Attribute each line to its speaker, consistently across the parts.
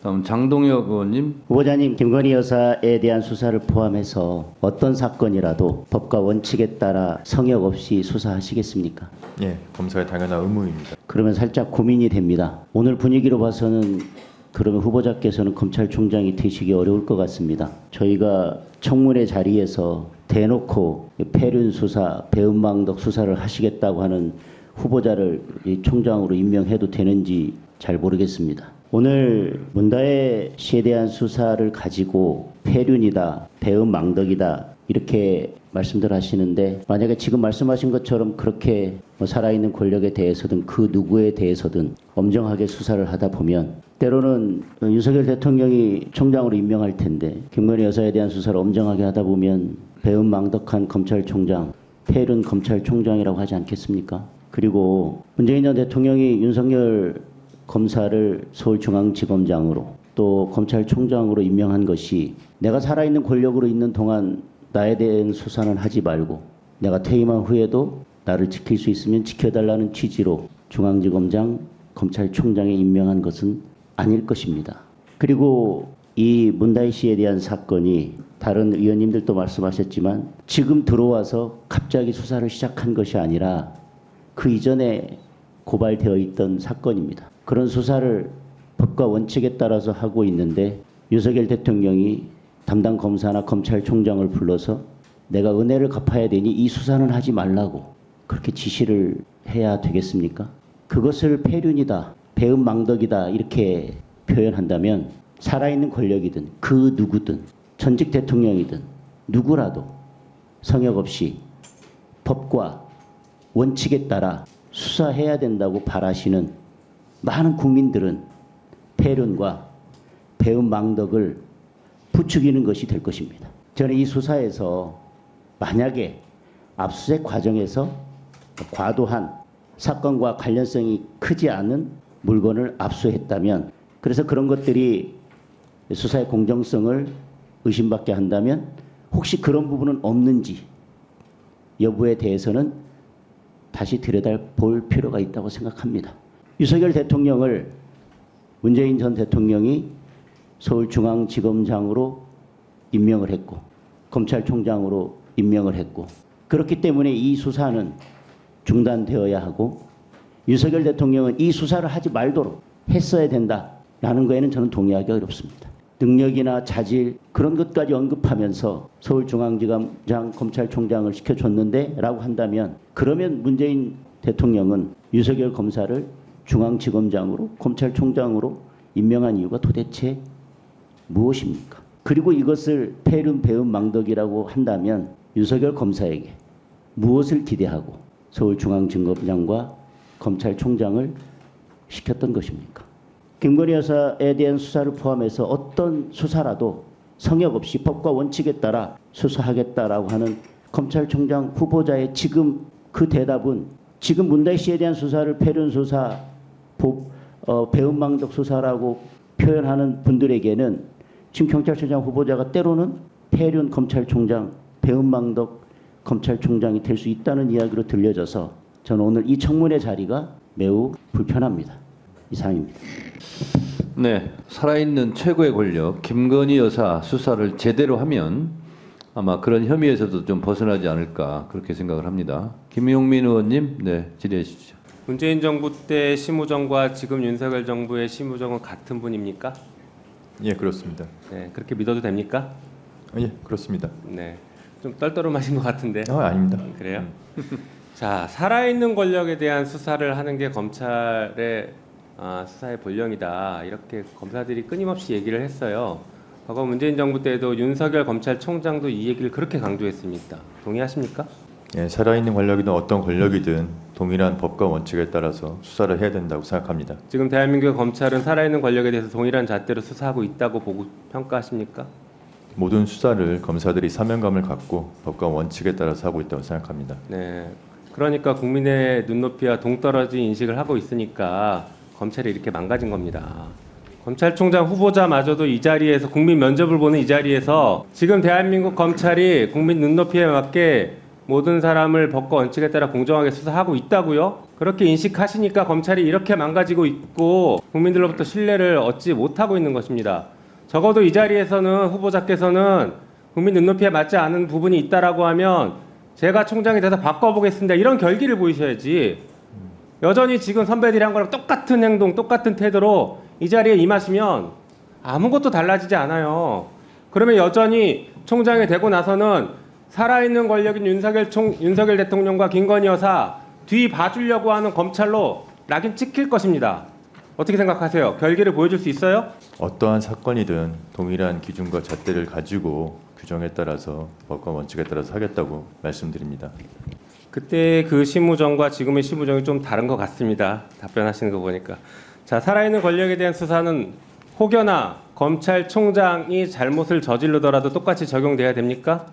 Speaker 1: 다음 장동혁 의원님.
Speaker 2: 후보자님, 김건희 여사에 대한 수사를 포함해서 어떤 사건이라도 법과 원칙에 따라 성역 없이 수사하시겠습니까?
Speaker 3: 예, 검사의 당연한 의무입니다.
Speaker 2: 그러면 살짝 고민이 됩니다. 오늘 분위기로 봐서는 그러면 후보자께서는 검찰총장이 되시기 어려울 것 같습니다. 저희가 청문회 자리에서 대놓고 폐륜 수사, 배은망덕 수사를 하시겠다고 하는 후보자를 이 총장으로 임명해도 되는지 잘 모르겠습니다. 오늘 문다혜 씨에 대한 수사를 가지고 폐륜이다, 배은망덕이다 이렇게 말씀들 하시는데, 만약에 지금 말씀하신 것처럼 그렇게 살아있는 권력에 대해서든 그 누구에 대해서든 엄정하게 수사를 하다 보면 때로는 윤석열 대통령이 총장으로 임명할 텐데 김건희 여사에 대한 수사를 엄정하게 하다 보면 배은망덕한 검찰총장, 폐륜 검찰총장이라고 하지 않겠습니까? 그리고 문재인 전 대통령이 윤석열 검사를 서울중앙지검장으로 또 검찰총장으로 임명한 것이 내가 살아있는 권력으로 있는 동안 나에 대한 수사는 하지 말고 내가 퇴임한 후에도 나를 지킬 수 있으면 지켜달라는 취지로 중앙지검장 검찰총장에 임명한 것은 아닐 것입니다. 그리고 이 문다혜 씨에 대한 사건이 다른 의원님들도 말씀하셨지만 지금 들어와서 갑자기 수사를 시작한 것이 아니라 그 이전에 고발되어 있던 사건입니다. 그런 수사를 법과 원칙에 따라서 하고 있는데 윤석열 대통령이 담당 검사나 검찰총장을 불러서 내가 은혜를 갚아야 되니 이 수사는 하지 말라고 그렇게 지시를 해야 되겠습니까? 그것을 폐륜이다, 배은망덕이다 이렇게 표현한다면 살아있는 권력이든 그 누구든 전직 대통령이든 누구라도 성역 없이 법과 원칙에 따라 수사해야 된다고 바라시는 많은 국민들은 폐륜과 배은망덕을 부추기는 것이 될 것입니다. 저는 이 수사에서 만약에 압수수색 과정에서 과도한 사건과 관련성이 크지 않은 물건을 압수했다면, 그래서 그런 것들이 수사의 공정성을 의심받게 한다면 혹시 그런 부분은 없는지 여부에 대해서는 다시 들여다볼 필요가 있다고 생각합니다. 윤석열 대통령을 문재인 전 대통령이 서울중앙지검장으로 임명을 했고 검찰총장으로 임명을 했고, 그렇기 때문에 이 수사는 중단되어야 하고 윤석열 대통령은 이 수사를 하지 말도록 했어야 된다라는 거에는 저는 동의하기 어렵습니다. 능력이나 자질 그런 것까지 언급하면서 서울중앙지검장 검찰총장을 시켜줬는데 라고 한다면, 그러면 문재인 대통령은 윤석열 검사를 중앙지검장으로 검찰총장으로 임명한 이유가 도대체 무엇입니까? 그리고 이것을 폐륜 배은망덕이라고 한다면 윤석열 검사에게 무엇을 기대하고 서울중앙지검장과 검찰총장을 시켰던 것입니까? 김건희 여사에 대한 수사를 포함해서 어떤 수사라도 성역 없이 법과 원칙에 따라 수사하겠다라고 하는 검찰총장 후보자의 지금 그 대답은, 지금 문다혜 씨에 대한 수사를 폐륜 수사, 배은망덕 수사라고 표현하는 분들에게는 지금 경찰청장 후보자가 때로는 폐륜 검찰총장, 배은망덕 검찰총장이 될 수 있다는 이야기로 들려져서 저는 오늘 이 청문회 자리가 매우 불편합니다. 이상입니다.
Speaker 1: 네, 살아있는 최고의 권력 김건희 여사 수사를 제대로 하면 아마 그런 혐의에서도 좀 벗어나지 않을까 그렇게 생각을 합니다. 김용민 의원님, 네, 질의해 주시죠.
Speaker 4: 문재인 정부 때 심우정과 지금 윤석열 정부의 심우정은 같은 분입니까?
Speaker 3: 예, 그렇습니다.
Speaker 4: 네, 그렇게 믿어도 됩니까?
Speaker 3: 예, 그렇습니다.
Speaker 4: 네, 좀 떨떠름하신 것 같은데.
Speaker 3: 아닙니다.
Speaker 4: 그래요? 자, 살아있는 권력에 대한 수사를 하는 게 검찰의 수사의 본령이다, 이렇게 검사들이 끊임없이 얘기를 했어요. 과거 문재인 정부 때도 윤석열 검찰총장도 이 얘기를 그렇게 강조했습니다. 동의하십니까?
Speaker 3: 예, 살아있는 권력이든 어떤 권력이든 동일한 법과 원칙에 따라서 수사를 해야 된다고 생각합니다.
Speaker 4: 지금 대한민국 검찰은 살아있는 권력에 대해서 동일한 잣대로 수사하고 있다고 보고 평가하십니까?
Speaker 3: 모든 수사를 검사들이 사명감을 갖고 법과 원칙에 따라서 하고 있다고 생각합니다.
Speaker 4: 네, 그러니까 국민의 눈높이와 동떨어진 인식을 하고 있으니까 검찰이 이렇게 망가진 겁니다. 검찰총장 후보자마저도 이 자리에서 국민 면접을 보는 이 자리에서 지금 대한민국 검찰이 국민 눈높이에 맞게 모든 사람을 법과 원칙에 따라 공정하게 수사하고 있다고요? 그렇게 인식하시니까 검찰이 이렇게 망가지고 있고 국민들로부터 신뢰를 얻지 못하고 있는 것입니다. 적어도 이 자리에서는 후보자께서는 국민 눈높이에 맞지 않은 부분이 있다라고 하면 제가 총장이 돼서 바꿔보겠습니다. 이런 결기를 보이셔야지. 여전히 지금 선배들이 한 거랑 똑같은 행동, 똑같은 태도로 이 자리에 임하시면 아무것도 달라지지 않아요. 그러면 여전히 총장이 되고 나서는 살아있는 권력인 윤석열 대통령과 김건희 여사 뒤 봐주려고 하는 검찰로 낙인 찍힐 것입니다. 어떻게 생각하세요? 결기를 보여줄 수 있어요?
Speaker 3: 어떠한 사건이든 동일한 기준과 잣대를 가지고 규정에 따라서 법과 원칙에 따라서 하겠다고 말씀드립니다.
Speaker 4: 그때 그 심우정과 지금의 심우정이 좀 다른 것 같습니다. 답변하시는 거 보니까. 자, 살아있는 권력에 대한 수사는 혹여나 검찰총장이 잘못을 저지르더라도 똑같이 적용돼야 됩니까?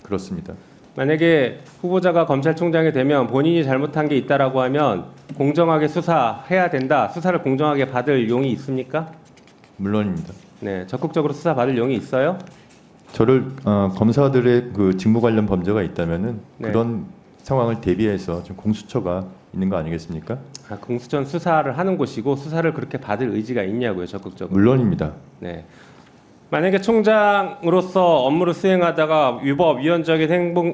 Speaker 3: 그렇습니다.
Speaker 4: 만약에 후보자가 검찰총장이 되면 본인이 잘못한 게 있다라고 하면 공정하게 수사해야 된다. 수사를 공정하게 받을 용이 있습니까?
Speaker 3: 물론입니다.
Speaker 4: 네, 적극적으로 수사 받을 용이 있어요?
Speaker 3: 저를 검사들의 그 직무 관련 범죄가 있다면은
Speaker 4: 네.
Speaker 3: 그런 상황을 대비해서 좀 공수처가 있는 거 아니겠습니까?
Speaker 4: 아, 공수처는 수사를 하는 곳이고 수사를 그렇게 받을 의지가 있냐고요, 적극적으로.
Speaker 3: 물론입니다.
Speaker 4: 네. 만약에 총장으로서 업무를 수행하다가 위법, 위헌적인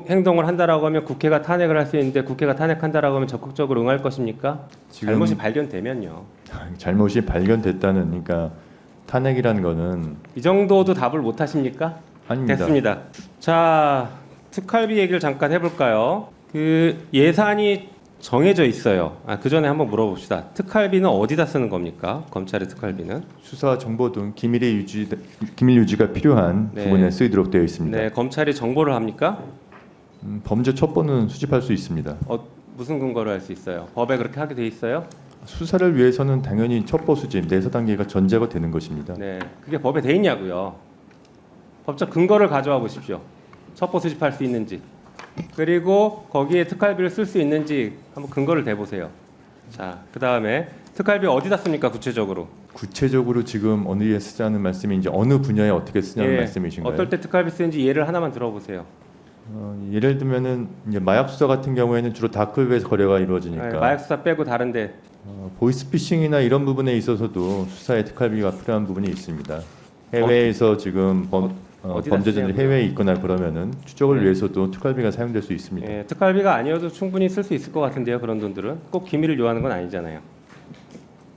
Speaker 4: 행동을 한다라고 하면 국회가 탄핵을 할 수 있는데 국회가 탄핵한다라고 하면 적극적으로 응할 것입니까?
Speaker 3: 지금
Speaker 4: 잘못이 발견되면요.
Speaker 3: 잘못이 발견됐다는 그러니까 탄핵이라는 거는
Speaker 4: 이 정도도 답을 못 하십니까?
Speaker 3: 아닙니다.
Speaker 4: 됐습니다. 자, 특활비 얘기를 잠깐 해볼까요? 그 예산이 정해져 있어요. 그 전에 한번 물어봅시다. 특활비는 어디다 쓰는 겁니까? 검찰의 특활비는?
Speaker 3: 수사 정보 등 기밀 유지가 필요한
Speaker 4: 네.
Speaker 3: 부분에 쓰이도록 되어 있습니다.
Speaker 4: 네, 검찰이 정보를 합니까?
Speaker 3: 범죄 첩보는 수집할 수 있습니다.
Speaker 4: 무슨 근거로 할 수 있어요? 법에 그렇게 하게 돼 있어요?
Speaker 3: 수사를 위해서는 당연히 첩보 수집 내사 단계가 전제가 되는 것입니다.
Speaker 4: 네, 그게 법에 돼 있냐고요. 법적 근거를 가져와 보십시오. 첩보 수집할 수 있는지, 그리고 거기에 특활비를 쓸 수 있는지 한번 근거를 대보세요. 자, 그 다음에 특활비 어디다 씁니까? 구체적으로.
Speaker 3: 구체적으로 지금 어디에 쓰자는 말씀인지 어느 분야에 어떻게 쓰냐는 말씀이신가요?
Speaker 4: 어떨 때 특활비 쓰는지 예를 하나만 들어보세요.
Speaker 3: 예를 들면은 이제 마약 수사 같은 경우에는 주로 다크웹에서 거래가 이루어지니까
Speaker 4: 네, 마약 수사 빼고 다른데.
Speaker 3: 보이스피싱이나 이런 부분에 있어서도 수사에 특활비가 필요한 부분이 있습니다. 해외에서 지금
Speaker 4: 어디다
Speaker 3: 범죄자들이
Speaker 4: 쓰냐고요?
Speaker 3: 해외에 있거나 그러면은 추적을
Speaker 4: 네.
Speaker 3: 위해서도 특활비가 사용될 수 있습니다.
Speaker 4: 예, 특활비가 아니어도 충분히 쓸 수 있을 것 같은데요. 그런 돈들은 꼭 기밀을 요하는 건 아니잖아요.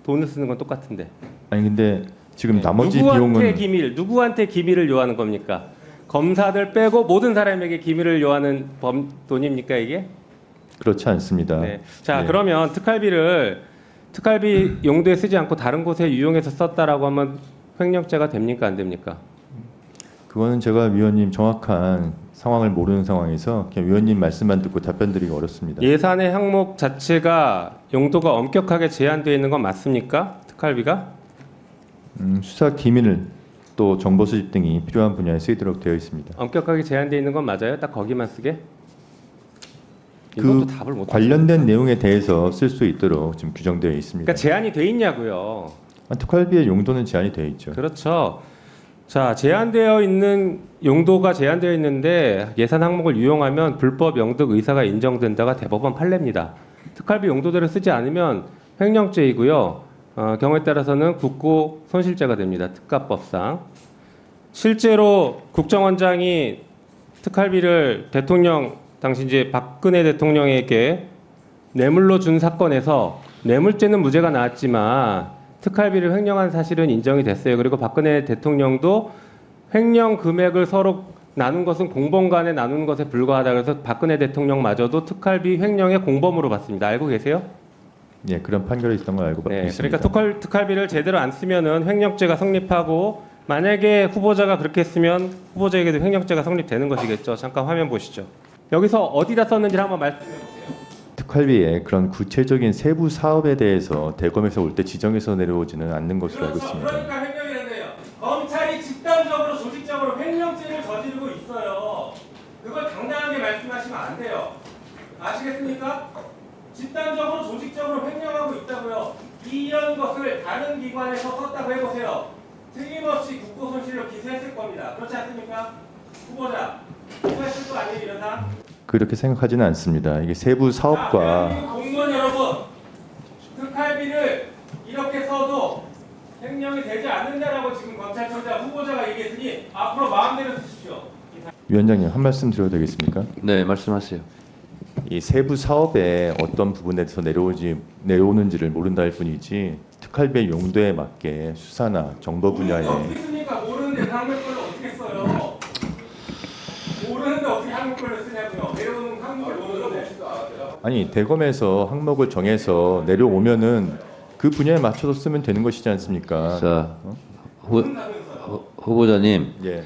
Speaker 4: 돈을 쓰는 건 똑같은데.
Speaker 3: 아니 근데 지금
Speaker 4: 네,
Speaker 3: 나머지
Speaker 4: 누구한테
Speaker 3: 비용은
Speaker 4: 누구한테 기밀을 요하는 겁니까? 검사들 빼고 모든 사람에게 기밀을 요하는 돈입니까 이게?
Speaker 3: 그렇지 않습니다.
Speaker 4: 네. 자,
Speaker 3: 네.
Speaker 4: 그러면 특활비 용도에 쓰지 않고 다른 곳에 유용해서 썼다라고 하면 횡령죄가 됩니까 안 됩니까?
Speaker 3: 그거는 제가 위원님 정확한 상황을 모르는 상황에서 그냥 위원님 말씀만 듣고 답변드리기 어렵습니다.
Speaker 4: 예산의 항목 자체가 용도가 엄격하게 제한되어 있는 건 맞습니까? 특활비가?
Speaker 3: 수사 기밀 또 정보 수집 등이 필요한 분야에 쓰이도록 되어 있습니다.
Speaker 4: 엄격하게 제한되어 있는 건 맞아요? 딱 거기만 쓰게? 이것도
Speaker 3: 그
Speaker 4: 답을 못
Speaker 3: 관련된 내용에 대해서 쓸 수 있도록 지금 규정되어 있습니다.
Speaker 4: 그러니까 제한이 돼 있냐고요.
Speaker 3: 특활비의 용도는 제한이 되어 있죠.
Speaker 4: 그렇죠. 자, 제한되어 있는 용도가 제한되어 있는데 예산 항목을 유용하면 불법 영득 의사가 인정된다가 대법원 판례입니다. 특활비 용도대로 쓰지 않으면 횡령죄이고요. 경우에 따라서는 국고 손실죄가 됩니다. 특가법상. 실제로 국정원장이 특활비를 당시 이제 박근혜 대통령에게 뇌물로 준 사건에서 뇌물죄는 무죄가 나왔지만 특활비를 횡령한 사실은 인정이 됐어요. 그리고 박근혜 대통령도 횡령 금액을 서로 나눈 것은 공범 간에 나눈 것에 불과하다. 그래서 박근혜 대통령마저도 특활비 횡령의 공범으로 봤습니다. 알고 계세요?
Speaker 3: 예, 그런 판결이 있던 걸 알고
Speaker 4: 네,
Speaker 3: 있습니다.
Speaker 4: 그러니까 특활비를 제대로 안 쓰면은 횡령죄가 성립하고 만약에 후보자가 그렇게 했으면 후보자에게도 횡령죄가 성립되는 것이겠죠. 잠깐 화면 보시죠. 여기서 어디다 썼는지 한번 말씀해 보세요.
Speaker 3: 특활비의 그런 구체적인 세부 사업에 대해서 대검에서 올 때 지정해서 내려오지는 않는 것으로 알고 있습니다.
Speaker 4: 그러니까 횡령이라는데요. 검찰이 집단적으로 조직적으로 횡령죄를 저지르고 있어요. 그걸 당당하게 말씀하시면 안 돼요. 아시겠습니까? 집단적으로 조직적으로 횡령하고 있다고요. 이런 것을 다른 기관에서 썼다고 해보세요. 틀림없이 국고 손실로 기소했을 겁니다. 그렇지 않습니까? 후보자 기소했을 거 아니에요, 이런 사람?
Speaker 3: 그렇게 생각하지는 않습니다. 이게 세부 사업과
Speaker 4: 공무원 여러분, 특활비를 이렇게 써도 횡령이 되지 않는다라고 지금 검찰총장 후보자가 얘기했으니 앞으로 마음대로 쓰십시오.
Speaker 3: 위원장님 한 말씀 드려도 되겠습니까?
Speaker 1: 네, 말씀하세요.
Speaker 3: 이 세부 사업의 어떤 부분에서 내려오는지를 모른다 할 뿐이지 특활비의 용도에 맞게 수사나 정보 분야에
Speaker 4: 어떻게 쓰니까 모르는데 한국말로 어떻게 써요? 모르는데 어떻게 한국말로 쓰냐고요? 내려오는 한국말 모르는데.
Speaker 3: 아니 대검에서 항목을 정해서 내려오면은 그 분야에 맞춰서 쓰면 되는 것이지 않습니까?
Speaker 1: 자, 후보자님,
Speaker 3: 예.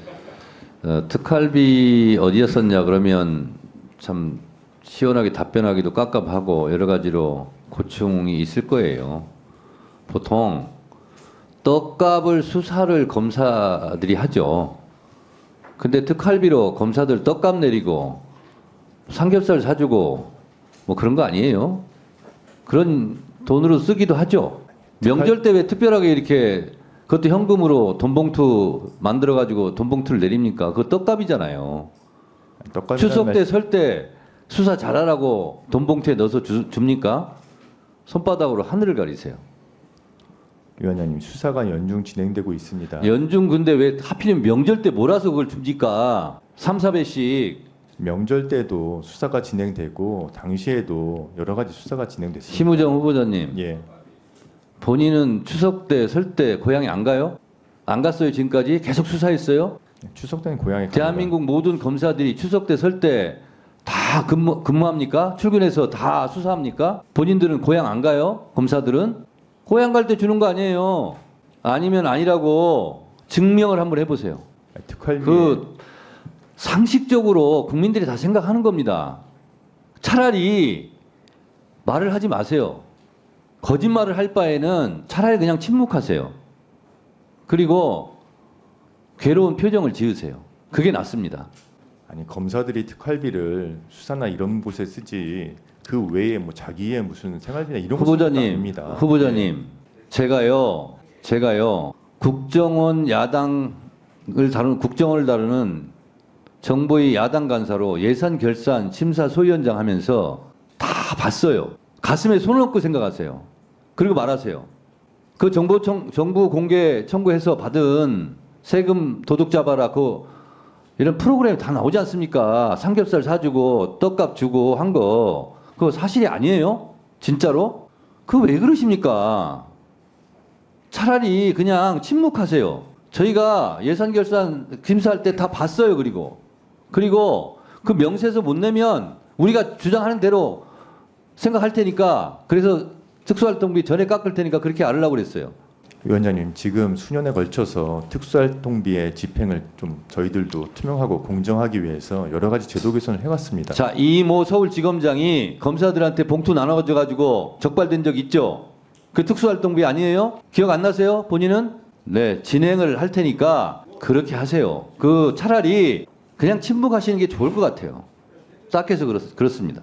Speaker 1: 특활비 어디에 썼냐 그러면 참 시원하게 답변하기도 깝깝하고 여러 가지로 고충이 있을 거예요. 보통 떡값을 수사를 검사들이 하죠. 근데 특활비로 검사들 떡값 내리고 삼겹살 사주고 뭐 그런 거 아니에요? 그런 돈으로 쓰기도 하죠. 명절 때 왜 특별하게 이렇게 그것도 현금으로 돈봉투 만들어 가지고 돈봉투를 내립니까? 그거 떡값이잖아요. 추석 때 설 때 수사 잘하라고 돈봉투에 넣어서 줍니까? 손바닥으로 하늘을 가리세요.
Speaker 3: 위원장님 수사가 연중 진행되고 있습니다.
Speaker 1: 연중 근데 왜 하필이면 명절 때 몰아서 그걸 줍니까? 3, 4배씩.
Speaker 3: 명절 때도 수사가 진행되고 당시에도 여러 가지 수사가 진행됐습니다.
Speaker 1: 심우정 후보자님,
Speaker 3: 예.
Speaker 1: 본인은 추석 때 설 때 고향에 안 가요? 안 갔어요 지금까지? 계속 수사했어요?
Speaker 3: 추석 때는 고향에 갑니다.
Speaker 1: 대한민국 모든 검사들이 추석 때 설 때 다 근무합니까? 출근해서 다 수사합니까? 본인들은 고향 안 가요? 검사들은? 고향 갈 때 주는 거 아니에요. 아니면 아니라고 증명을 한번 해보세요.
Speaker 3: 특활비
Speaker 1: 그 상식적으로 국민들이 다 생각하는 겁니다. 차라리 말을 하지 마세요. 거짓말을 할 바에는 차라리 그냥 침묵하세요. 그리고 괴로운 표정을 지으세요. 그게 낫습니다.
Speaker 3: 아니 검사들이 특활비를 수사나 이런 곳에 쓰지 그 외에 뭐 자기의 무슨 생활비나 이런 거
Speaker 1: 후보자님, 후보자님, 제가요 국정원 야당을 다루는 국정원을 다루는 정부의 야당 간사로 예산 결산 심사 소위원장 하면서 다 봤어요. 가슴에 손을 얹고 생각하세요. 그리고 말하세요. 그 정부 공개 청구해서 받은 세금 도둑 잡아라 이런 프로그램 다 나오지 않습니까? 삼겹살 사주고 떡값 주고 한 거 그거 사실이 아니에요? 진짜로? 그거 왜 그러십니까? 차라리 그냥 침묵하세요. 저희가 예산 결산 심사할 때 다 봤어요. 그리고 그 명세서 못 내면 우리가 주장하는 대로 생각할 테니까 그래서 특수활동비 전에 깎을 테니까 그렇게 알으려고 그랬어요.
Speaker 3: 위원장님 지금 수년에 걸쳐서 특수활동비의 집행을 좀 저희들도 투명하고 공정하기 위해서 여러 가지 제도 개선을 해왔습니다.
Speaker 1: 자, 이모 서울지검장이 검사들한테 봉투 나눠가지고 적발된 적 있죠? 그 특수활동비 아니에요? 기억 안 나세요? 본인은? 네, 진행을 할 테니까 그렇게 하세요. 그 차라리 그냥 침묵하시는 게 좋을 것 같아요. 딱 해서 그렇습니다.